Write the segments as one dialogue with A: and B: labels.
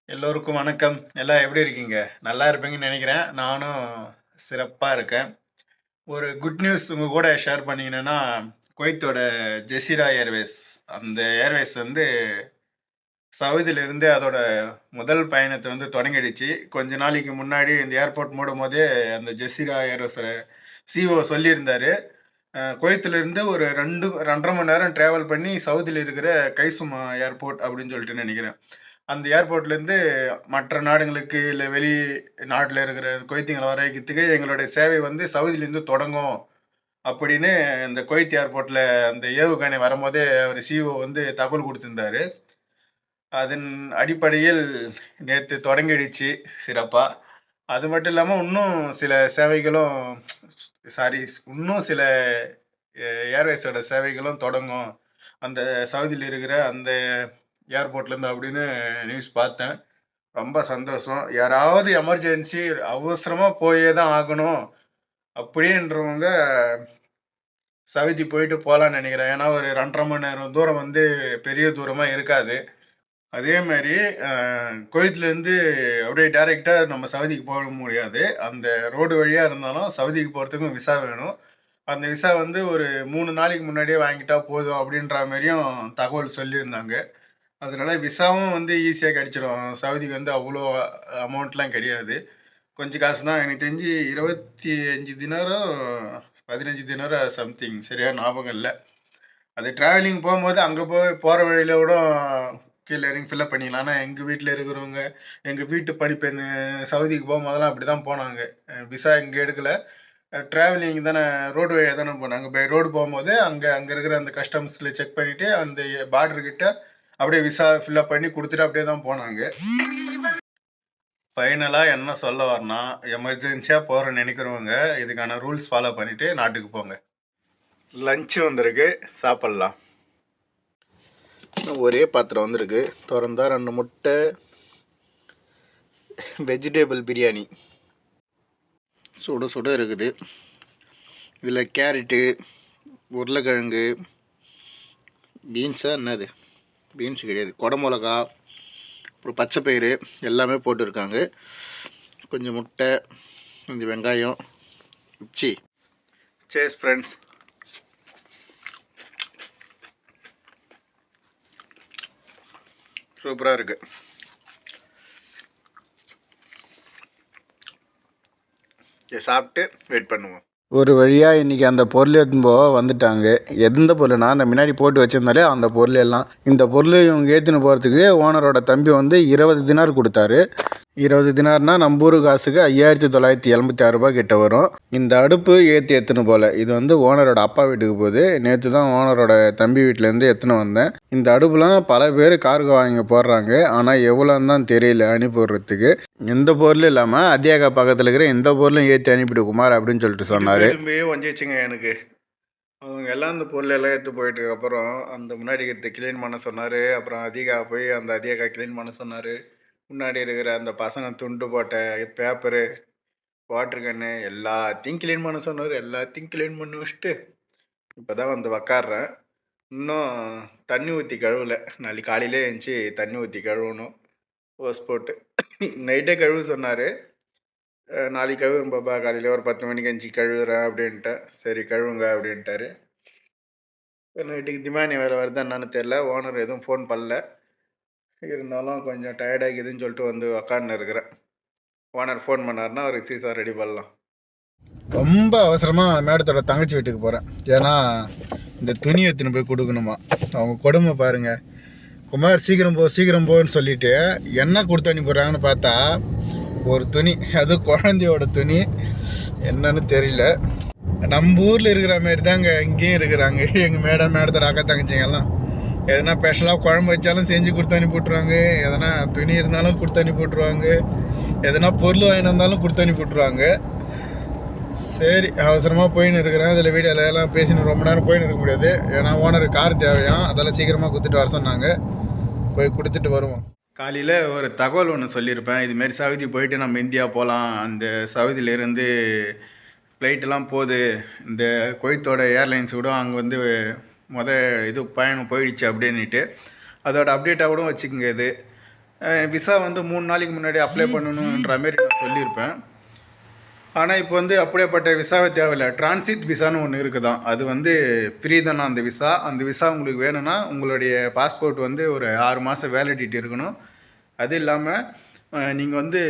A: எல்லோருக்கும் வணக்கம். எல்லாம் எப்படி இருக்கீங்க? நல்லா இருப்பீங்கன்னு நெனைக்கிறேன். நானும் சிறப்பா இருக்கேன். ஒரு குட் நியூஸ் உங்க கூட ஷேர் பண்ணிக்கணும்னா, குவைத்தோட ஜெசிரா ஏர்வேஸ் அந்த ஏர்வேஸ் வந்து சவுதியிலிருந்து அதோட முதல் பயணத்த வந்து தொடங்கிடுச்சு. கொஞ்ச நாளைக்கு முன்னாடி இந்த ஏர்போர்ட் மூடும்போதே அந்த ஜெசிரா ஏர்வேஸோட சிஇஓ சொல்லியிருந்தாரு. குவைத்திலிருந்து ஒரு 2 1/2 மணி நேரம் டிராவல் பண்ணி சவுதியில இருக்கிற கைசுமா ஏர்போர்ட் அப்படின்னு சொல்லிட்டு நெனைக்கிறேன். அந்த ஏர்போர்ட்லேருந்து மற்ற நாடுகளுக்கு இல்ல வெளி நாட்டுல இருக்கிற குவைத்திங்கள வர வைக்கிறதுக்கு எங்களுடைய சேவை வந்து சவுதியிலேருந்து தொடங்கும். அப்படின்னு இந்த குவைத் ஏர்போர்ட்ல அந்த ஏவுகணை வரும்போதே அவரு சிஇஓ வந்து தகவல் குடுத்திருந்தாரு. அதன் அடிப்படையில் நேத்து தொடங்கிடுச்சு சிறப்பா. அது மட்டும் இல்லாம இன்னும் சில சேவைகளும் சாரி இன்னும் சில ஏர்வேஸோட சேவைகளும் தொடங்கும். அந்த சவுதியில இருக்கிற அந்த ஏர்போர்ட்லேருந்து அப்படின்னு நியூஸ் பார்த்தேன். ரொம்ப சந்தோஷம். யாராவது எமர்ஜென்சி அவசரமா போயே தான் ஆகணும் அப்படின்றவங்க சவுதி போயிட்டு போலான்னு நெனைக்கிறேன். ஏன்னா ஒரு 2 1/2 மணி நேரம் தூரம் வந்து பெரிய தூரமா இருக்காது. அதே மாரி அ குவைத்லேருந்து அப்படியே டைரக்ட்டா நம்ம சவுதிக்கு போக முடியாது. அந்த ரோடு வழியா இருந்தாலும் சவுதிக்கு போறதுக்கும் விசா வேணும். அந்த விசா வந்து ஒரு 3 நாளைக்கு முன்னாடியே வாங்கிட்டா போதும் அப்படின்ற மாரியும் தகவல் சொல்லியிருந்தாங்க. அதனால விசாவும் வந்து ஈஸியா கிடைச்சிரும். சவுதிக்கு வந்து அவ்வளோ அமௌண்ட்லாம் கிடையாது. கொஞ்சம் காசு தான். எனக்கு தெரிஞ்சு 25 தினாரோ, 15 தினாரோ சம்திங் சரியா ஞாபகம் இல்ல. அது டிராவலிங் போம்போது அங்க போற வழியில கூட கீழ இறங்கி ஃபில்லப் பண்ணிக்கலாம். ஆனா எங்க வீட்ல இருக்கிறவங்க, எங்க வீட்டு பணிப்பெண் சவுதிக்கு போம்போதெல்லாம் அப்படிதான் போனாங்க. விசா இங்க எடுக்கல. டிராவலிங் தானே ரோடு வழியா தானே போனாங்க. பை ரோடு போம்போது அங்க அங்க இருக்கிற அந்த கஸ்டம்ஸ்ல செக் பண்ணிட்டு, அந்த பார்டர் கிட்ட அப்படியே விசா ஃபில்லப் பண்ணி குடுத்துட்டு அப்படியே தான் போனாங்க. ஃபைனலா என்ன சொல்ல வரேன்னா, எமர்ஜென்சியா போறோம்னு நெனைக்கிறவங்க, இதுக்கான ரூல்ஸ் ஃபாலோ பண்ணிட்டு நாட்டுக்கு போங்க. லஞ்ச் வந்திருக்கு, சாப்பிடலாம். ஒரே பாத்திரம் வந்திருக்கு. தொறந்தா 2 முட்டை, வெஜிடபிள் பிரியாணி. சுட சுட இருக்குது. இதில் கேரட்டு, உருளைக்கிழங்கு, பீன்ஸா என்னது? பீன்ஸ் கிடையாது, குடமிளகா, அப்புறம் பச்சை பயிறு எல்லாமே போட்டுருக்காங்க. கொஞ்சம் முட்டை, கொஞ்சம் வெங்காயம். சேஸ் ஃப்ரெண்ட்ஸ். சூப்பராக இருக்கு. சாப்பிட்டு வெயிட் பண்ணுவோம். ஒரு வழியாக இன்றைக்கி அந்த பொருள் எடுத்துன்னு போக வந்துட்டாங்க. எந்த பொருள்னா அந்த முன்னாடி போட்டு வச்சுருந்தாலே அந்த பொருள் எல்லாம். இந்த பொருள் இவங்க ஏற்றின்னு போகிறதுக்கு ஓனரோட தம்பி வந்து 20 தினார் கொடுத்தாரு. 20 தினார்னா நம்ம ஊர் காசுக்கு 5976 ரூபாய் கிட்ட வரும். இந்த அடுப்பு ஏற்றுன்னு போல். இது வந்து ஓனரோட அப்பா வீட்டுக்கு போகுது. நேற்று தான் ஓனரோட தம்பி வீட்டிலேருந்து எடுத்துன்னு வந்தேன். இந்த அடுப்புலாம் பல பேர் கார்கோ வாங்கி போடுறாங்க. ஆனால் எவ்வளோன்னு தான் தெரியல அனுப்பி விடுறதுக்கு. எந்த பொருளும் இல்லாமல் அதியாக பக்கத்தில் இருக்கிற எந்த பொருளும் ஏற்றி அனுப்பிடு குமார் அப்படின்னு சொல்லிட்டு சொன்னார். வந்துச்சுங்க எனக்கு. அவங்க எல்லாம் அந்த பொருள் எல்லாம் எடுத்து போயிட்டு அப்புறம் அந்த முன்னாடி இருக்கிறத க்ளீன் பண்ண சொன்னார். அப்புறம் அதிகா போய் அந்த அதிகா க்ளீன் பண்ண சொன்னார். முன்னாடி இருக்கிற அந்த பசங்க துண்டு போட்ட பேப்பரு, வாட்ரு கேனு எல்லாத்தையும் க்ளீன் பண்ண சொன்னார். எல்லாத்தையும் க்ளீன் பண்ணி வச்சுட்டு இப்போ தான் வந்து உக்கார்றேன். இன்னும் தண்ணி ஊற்றி கழுவல. நாளைக்கு காலையிலே எழுந்துச்சி தண்ணி ஊற்றி கழுவணும். ஓஸ் போட்டு நைட்டே கழுவ சொன்னார். நாளைக்கு கழுவுறேன் பாப்பா, காலையில் ஒரு 10 மணிக்கு எழுந்துச்சி கழுவுறேன் அப்படின்ட்டேன். சரி கழுவுங்க அப்படின்ட்டாரு. நைட்டுக்கு திமானி வேறு வருதா என்னன்னு தெரில. ஓனர் எதுவும் ஃபோன் பண்ணல. இருந்தாலும் கொஞ்சம் டயர்டாகிதுன்னு சொல்லிட்டு வந்து உக்காந்துன்னு இருக்கிறேன். ஓனர் ஃபோன் பண்ணாருன்னா அவருக்கு சீசா ரெடி பண்ணலாம். ரொம்ப அவசரமாக மேடத்தோட தங்கச்சி வீட்டுக்கு போகிறேன். ஏன்னா இந்த துணி எடுத்துன்னு போய் கொடுக்கணுமா. அவங்க கொடுமை பாருங்கள். குமார் சீக்கிரம் போன்னு சொல்லிவிட்டு என்ன கொடுத்து அனுப்பிடுறாங்கன்னு பார்த்தா ஒரு துணி, அது குழந்தையோட துணி. என்னன்னு தெரியல. நம்ம ஊரில் இருக்கிற மாரி தாங்க இங்கேயும் இருக்கிறாங்க. எங்கள் மேடத்தோட அக்கா தங்கச்சிங்கெல்லாம் எதனா ஸ்பெஷலாக குழம்பு வச்சாலும் செஞ்சு கொடுத்து அனுப்பி விட்ருவாங்க. எதனா துணி இருந்தாலும் கொடுத்து அனுப்பி விட்ருவாங்க. எதனா பொருள் வாங்கிட்டு வந்தாலும் கொடுத்து அனுப்பி விட்ருவாங்க. சரி அவசரமாக போயின்னு இருக்கிறேன். அதில் வீடியோவில் எல்லாம் பேசின்னு ரொம்ப நேரம் போயின்னு இருக்க முடியாது. ஏன்னா ஓனருக்கு கார் தேவையாம். அதெல்லாம் சீக்கிரமாக கொடுத்துட்டு வர சொன்னாங்க. போய் கொடுத்துட்டு வருவோம். காலையில் ஒரு தகவல் ஒன்று சொல்லியிருப்பேன். இதுமாரி சவுதி போயிட்டு நம்ம இந்தியா போகலாம். அந்த சவுதியிலேருந்து ஃப்ளைட்டெல்லாம் போகுது. இந்த குவைத்தோட ஏர்லைன்ஸ் கூட அங்கே வந்து இது பயணம் போயிடுச்சு அப்படின்ட்டு அதோட அப்டேட்டாக கூட வச்சுக்கோங்க. இது விசா வந்து 3 நாளைக்கு முன்னாடி அப்ளை பண்ணணுன்ற மாரி நான் சொல்லியிருப்பேன். ஆனால் இப்போ வந்து அப்படியேப்பட்ட விசாவே தேவையில்லை. டிரான்சிட் விசான்னு ஒன்று இருக்குதான். அது வந்து ஃப்ரீ தானே அந்த விசா. அந்த விசா உங்களுக்கு வேணும்னா உங்களுடைய பாஸ்போர்ட் வந்து ஒரு 6 மாதம் வேலிடிட்டி இருக்கணும். அது இல்லாமல் நீங்கள் வந்து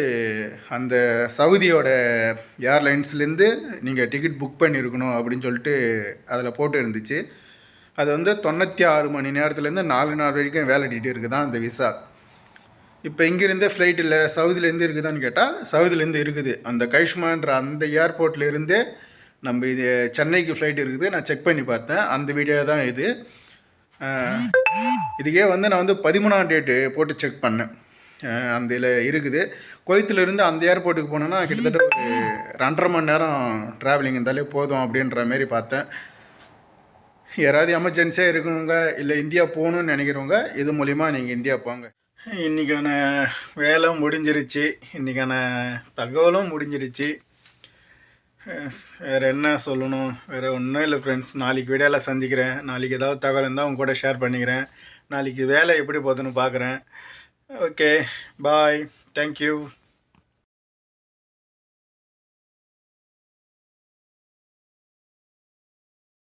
A: அந்த சவுதியோட ஏர்லைன்ஸ்லேருந்து நீங்கள் டிக்கெட் புக் பண்ணியிருக்கணும் அப்படின்னு சொல்லிட்டு அதில் போட்டு இருந்துச்சு. அது வந்து 96 மணி நேரத்துலேருந்து 4 நாள் வரைக்கும் வேலிடிட்டி இருக்குதான் அந்த விசா. இப்போ இங்கேருந்தே ஃப்ளைட் இல்லை சவுதிலேருந்து இருக்குதான்னு கேட்டால் சவுதிலேருந்து இருக்குது. அந்த கைஷ்மான்ற அந்த ஏர்போர்ட்லேருந்தே நம்ம இது சென்னைக்கு ஃப்ளைட் இருக்குது. நான் செக் பண்ணி பார்த்தேன். அந்த வீடியோ தான் இது. இதுக்கே வந்து நான் வந்து 13ஆம் டேட்டு போட்டு செக் பண்ணேன். அந்த இதில் இருக்குது. குவைத்திலேருந்து அந்த ஏர்போர்ட்டுக்கு போனோன்னா கிட்டத்தட்ட ஒரு 2.5 மணி நேரம் ட்ராவலிங் இருந்தாலே போதும் அப்படின்ற மாரி பார்த்தேன். யாராவது எமர்ஜென்சியாக இருக்கணுங்க, இல்லை இந்தியா போகணுன்னு நினைக்கிறவங்க இது மூலிமா நீங்கள் இந்தியா போங்க. இன்றைக்கான வேலை முடிஞ்சிருச்சு. இன்றைக்கான தகவலும் முடிஞ்சிருச்சு. வேறு என்ன சொல்லணும்? வேறு ஒன்றும் இல்லை ஃப்ரெண்ட்ஸ். நாளைக்கு வீடியோவில் சந்திக்கிறேன். நாளைக்கு ஏதாவது தகவல் இருந்தால் உங்க கூட ஷேர் பண்ணிக்கிறேன். நாளைக்கு வேலை எப்படி போகுதுன்னு பார்க்குறேன். ஓகே, பாய், தேங்க்யூ.